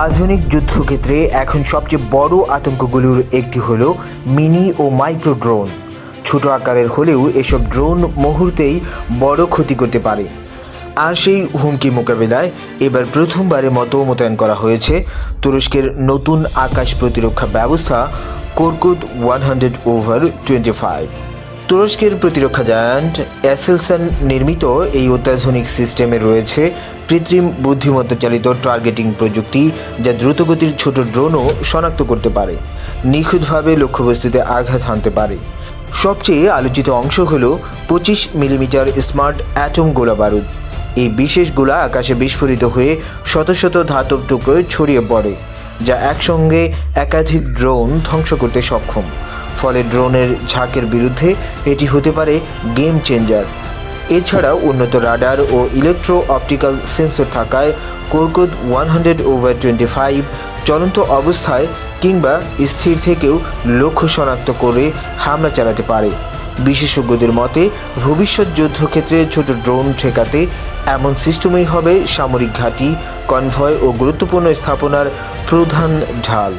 আধুনিক যুদ্ধক্ষেত্রে এখন সবচেয়ে বড় আতঙ্কগুলোর একটি হলো মিনি ও মাইক্রো ড্রোন। ছোট আকারের হলেও এসব ড্রোন মুহূর্তেই বড় ক্ষতি করতে পারে। আর সেই হুমকি মোকাবিলায় এবার প্রথমবারের মতো মোতায়েন করা হয়েছে তুরস্কের নতুন আকাশ প্রতিরক্ষা ব্যবস্থা কোরকুদ 100/25। তুরস্কের প্রতিরক্ষা জায়ান্ট অ্যাসেলসান নির্মিত এই অত্যাধুনিক সিস্টেমে রয়েছে কৃত্রিম বুদ্ধিমত্তা চালিত টার্গেটিং প্রযুক্তি, যা দ্রুতগতির ছোট ড্রোনও শনাক্ত করতে পারে, নিখুঁতভাবে লক্ষ্যবস্তুতে আঘাত হানতে পারে। সবচেয়ে আলোচিত অংশ হল 25 মিলিমিটার স্মার্ট অ্যাটম গোলা বারুদ। এই বিশেষ গোলা আকাশে বিস্ফোরিত হয়ে শত শত ধাতব টুকরোয় ছড়িয়ে পড়ে, যা একসঙ্গে একাধিক ড্রোন ধ্বংস করতে সক্ষম। ফলে ড্রোনের ঝাঁকের বিরুদ্ধে এটি হতে পারে গেম চেঞ্জার। এছাড়াও উন্নত রাডার ও ইলেকট্রো অপটিক্যাল সেন্সর থাকায় কোরকুদ 100/25 চলন্ত অবস্থায় কিংবা স্থির থেকেও লক্ষ্য শনাক্ত করে হামলা চালাতে পারে। বিশেষজ্ঞদের মতে ভবিষ্যৎ যুদ্ধক্ষেত্রে ছোট ড্রোন ঠেকাতে এমন সিস্টেমই হবে সামরিক ঘাঁটি, কনভয় ও গুরুত্বপূর্ণ স্থাপনার প্রধান ঢাল।